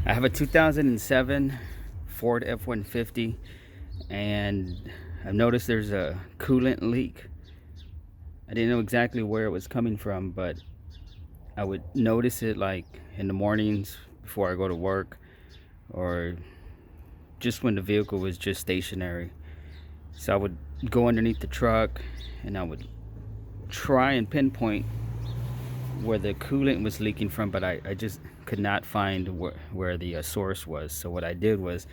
I have a 2007 Ford F-150, and I've noticed there's a coolant leak. I didn't know exactly where it was coming from, but I would notice it like in the mornings before I go to work, or just when the vehicle was just stationary. So I would go underneath the truck and I would try and pinpoint where the coolant was leaking from, but I just could not find where the source was. So what I did was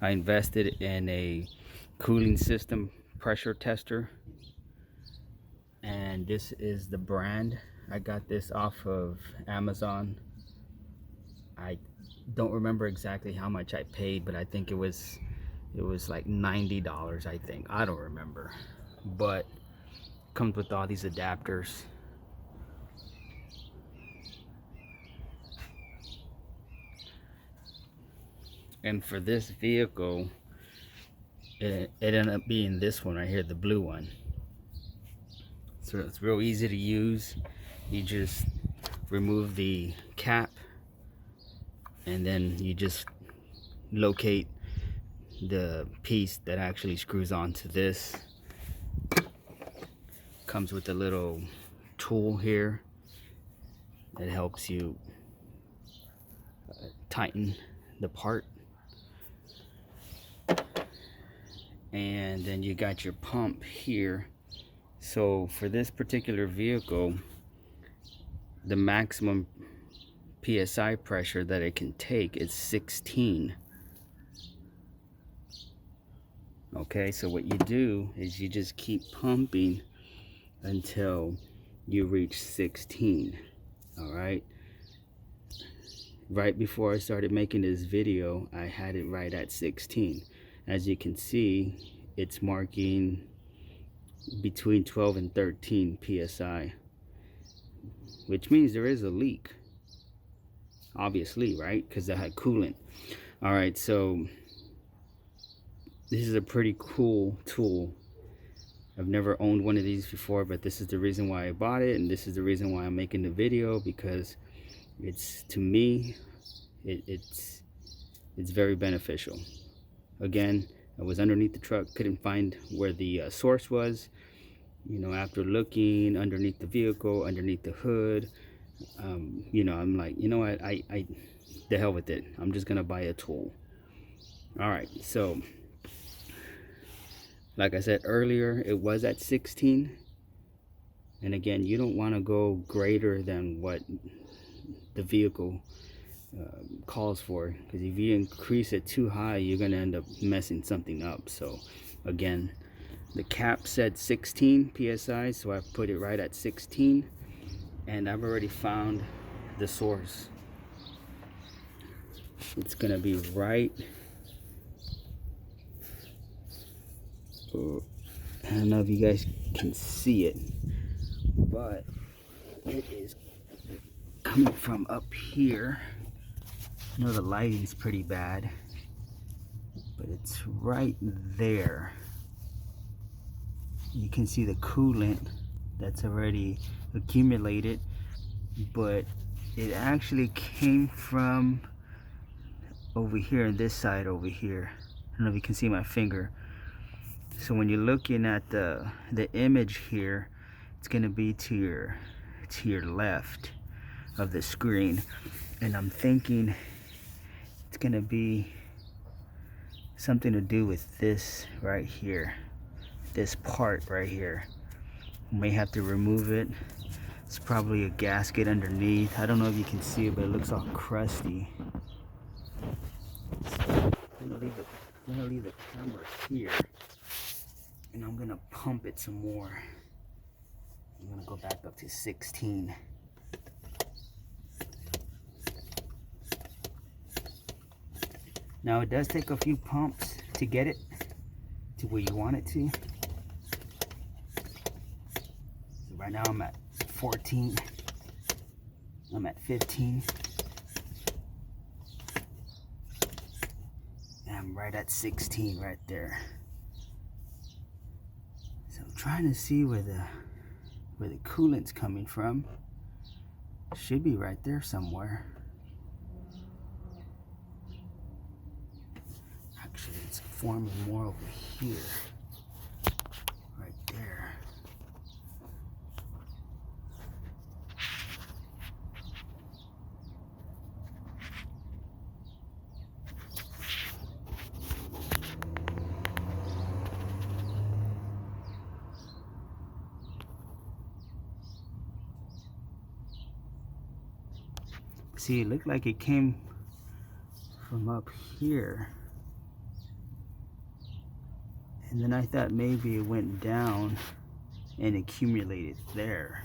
I invested in a cooling system pressure tester, and this is the brand. I got this off of Amazon. I don't remember exactly how much I paid, but I think it was like $90, I think. I don't remember, but it comes with all these adapters. And for this vehicle, it ended up being this one right here, the blue one. So it's real easy to use. You just remove the cap, and then you just locate the piece that actually screws onto this. Comes with a little tool here that helps you tighten the part. And then you got your pump here. So for this particular vehicle, the maximum PSI pressure that it can take is 16. Okay, so what you do is you just keep pumping until you reach 16. All right. Right before I started making this video, I had it right at 16. As you can see, it's marking between 12 and 13 PSI, which means there is a leak, obviously, right? Because I had coolant. All right, so this is a pretty cool tool. I've never owned one of these before, but this is the reason why I bought it, and this is the reason why I'm making the video, because it's, to me, it's very beneficial. Again, I was underneath the truck, couldn't find where the source was. You know, after looking underneath the vehicle, underneath the hood, you know, I'm like, you know what, I the hell with it. I'm just gonna buy a tool. All right, so like I said earlier, it was at 16. And again, you don't want to go greater than what the vehicle calls for, because if you increase it too high, you're going to end up messing something up. So again, the cap said 16 PSI, so I put it right at 16, and I've already found the source. It's going to be right, I don't know if you guys can see it, but it is coming from up here. I know the lighting's pretty bad, but it's right there. You can see the coolant that's already accumulated, but it actually came from over here on this side over here. I don't know if you can see my finger. So when you're looking at the image here, it's going to be to your left of the screen, and I'm thinking it's going to be something to do with this right here, this part right here. You may have to remove it. It's probably a gasket underneath. I don't know if you can see it, but it looks all crusty. So I'm gonna leave the camera here, and I'm gonna pump it some more. I'm gonna go back up to 16. Now it does take a few pumps to get it to where you want it to. So right now I'm at 14. I'm at 15. And I'm right at 16 right there. So I'm trying to see where the coolant's coming from. Should be right there somewhere. Actually, it's forming more over here. Right there. See, it looked like it came from up here. And then I thought maybe it went down and accumulated there.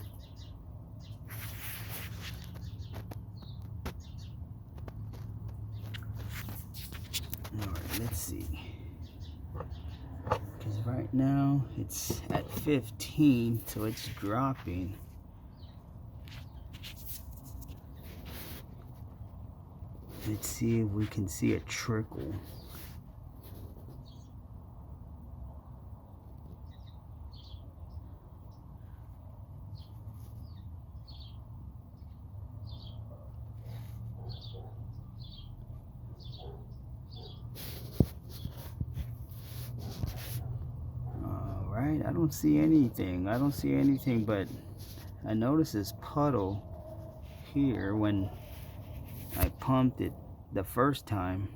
Alright, let's see. Because right now it's at 15, so it's dropping. Let's see if we can see a trickle. Alright, I don't see anything. I don't see anything, but I noticed this puddle here when I pumped it the first time,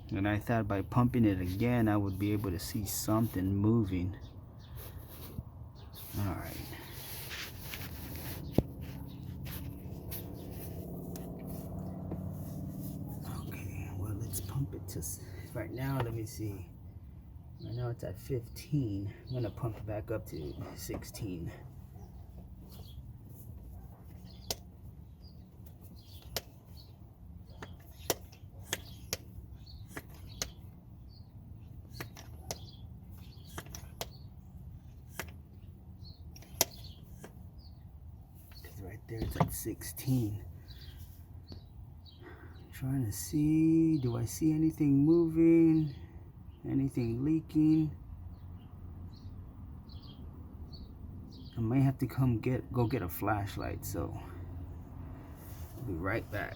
and I thought by pumping it again I would be able to see something moving. Alright. Okay, well, let's pump it to, right now, let me see. Right now it's at 15. I'm gonna pump it back up to 16. Right there, it's at 16. Trying to see, do I see anything moving? Anything leaking? I might have to go get a flashlight, so I'll be right back.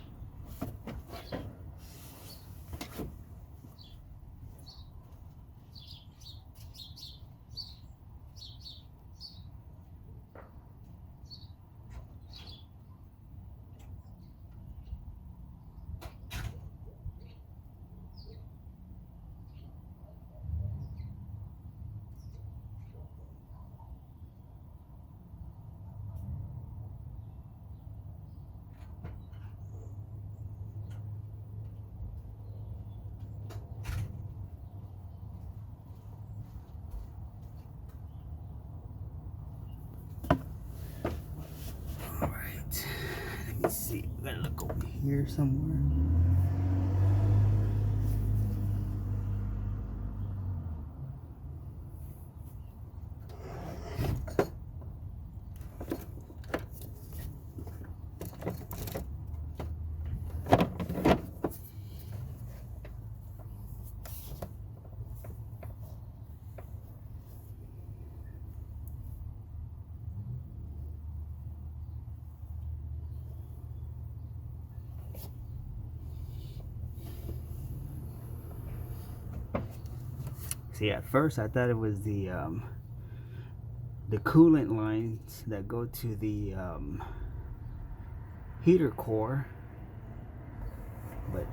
Let's see, we gotta look over here somewhere. See, at first I thought it was the coolant lines that go to the heater core, but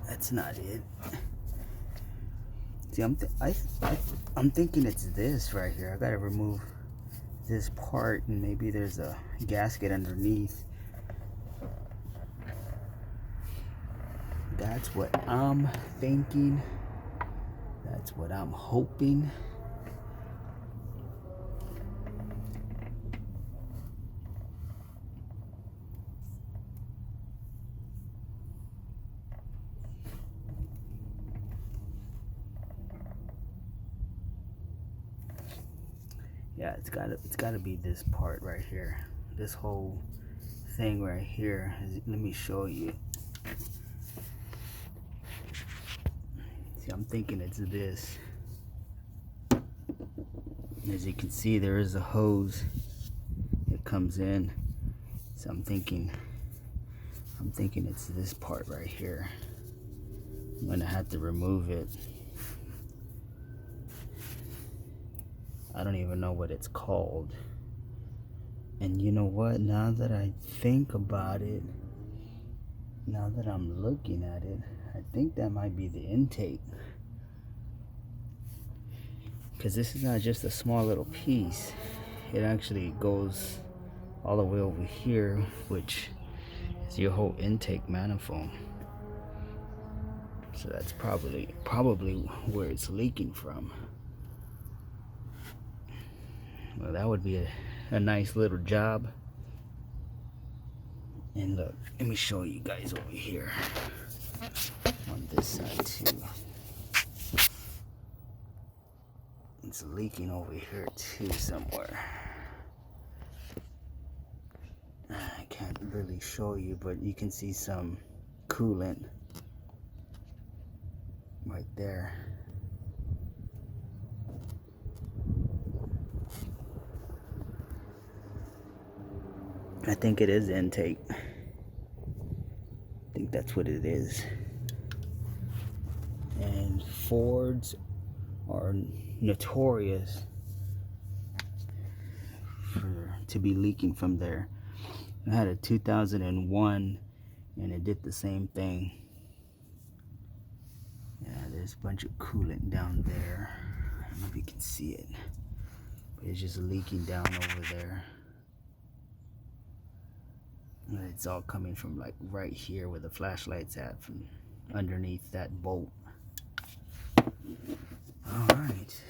that's not it. See, I'm thinking it's this right here. I gotta remove this part, and maybe there's a gasket underneath. That's what I'm thinking. That's what I'm hoping. Yeah, it's gotta be this part right here. This whole thing right here. Let me show you. See, I'm thinking it's this. As you can see, there is a hose that comes in. So I'm thinking it's this part right here. I'm gonna have to remove it. I don't even know what it's called. And you know what, now that I think about it, now that I'm looking at it, I think that might be the intake, because this is not just a small little piece. It actually goes all the way over here, which is your whole intake manifold. So that's probably where it's leaking from. Well, that would be a nice little job. And look, let me show you guys over here on this side too. It's leaking over here too somewhere. I can't really show you, but you can see some coolant right there. I think it is intake. I think that's what it is. And Fords are notorious to be leaking from there. I had a 2001 and it did the same thing. Yeah, there's a bunch of coolant down there. I don't know if you can see it, but it's just leaking down over there. And it's all coming from like right here where the flashlight's at, from underneath that bolt. All right.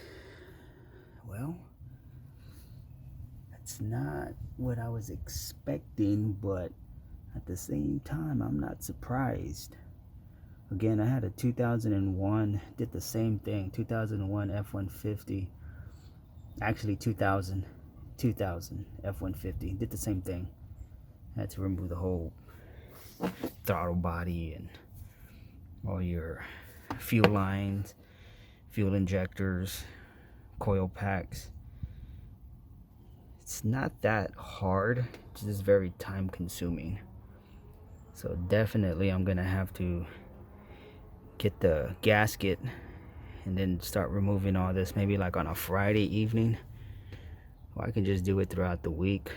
Well, that's not what I was expecting, but at the same time, I'm not surprised. Again, I had a 2001, did the same thing. 2001 F-150. Actually, 2000 F-150. Did the same thing. Had to remove the whole throttle body and all your fuel lines, fuel injectors, coil packs. It's not that hard, it's just very time consuming. So definitely I'm gonna have to get the gasket and then start removing all this, maybe like on a Friday evening, or I can just do it throughout the week.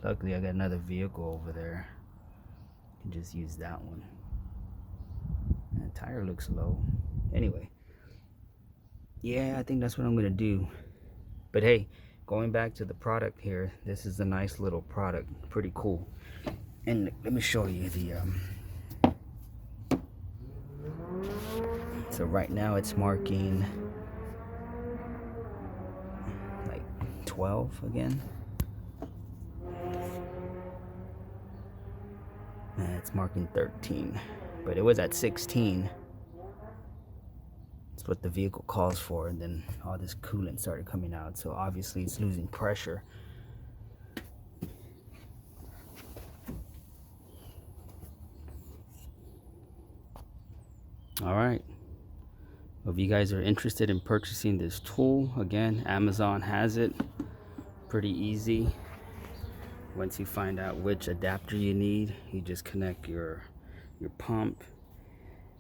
Luckily I got another vehicle over there. I can just use that one. And the tire looks low. Anyway, yeah, I think that's what I'm gonna do. But hey, going back to the product here, this is a nice little product, pretty cool. And let me show you the so right now it's marking like 12 again. And it's marking 13, but it was at 16. It's what the vehicle calls for, and then all this coolant started coming out, so obviously it's losing pressure. All right, well, if you guys are interested in purchasing this tool, again, Amazon has it. Pretty easy. Once you find out which adapter you need, you just connect your pump,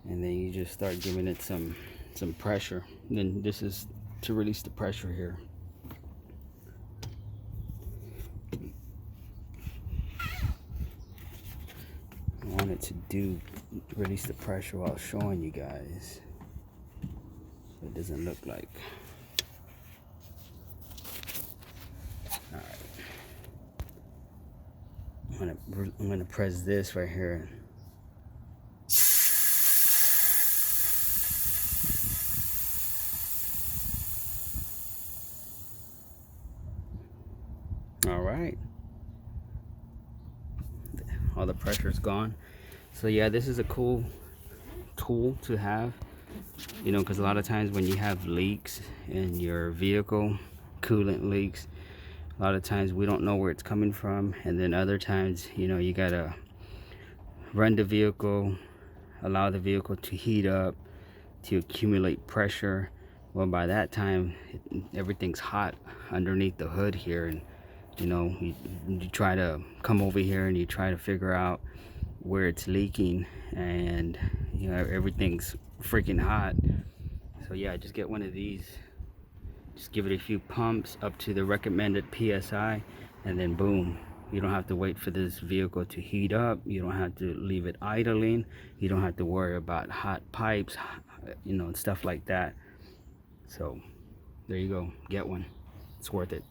and then you just start giving it some pressure. And then this is to release the pressure here. I wanted to release the pressure while showing you guys, so it doesn't look like. All right, I'm gonna press this right here. All right, all the pressure is gone. So yeah, this is a cool tool to have, you know, because a lot of times when you have leaks in your vehicle, coolant leaks, a lot of times we don't know where it's coming from, and then other times, you know, you gotta run the vehicle, allow the vehicle to heat up, to accumulate pressure. Well, by that time everything's hot underneath the hood here, and you know, you try to come over here and you try to figure out where it's leaking, and you know, everything's freaking hot. So yeah, just get one of these Just give it a few pumps up to the recommended PSI, and then boom, you don't have to wait for this vehicle to heat up. You don't have to leave it idling. You don't have to worry about hot pipes, you know, and stuff like that. So there you go, get one. It's worth it.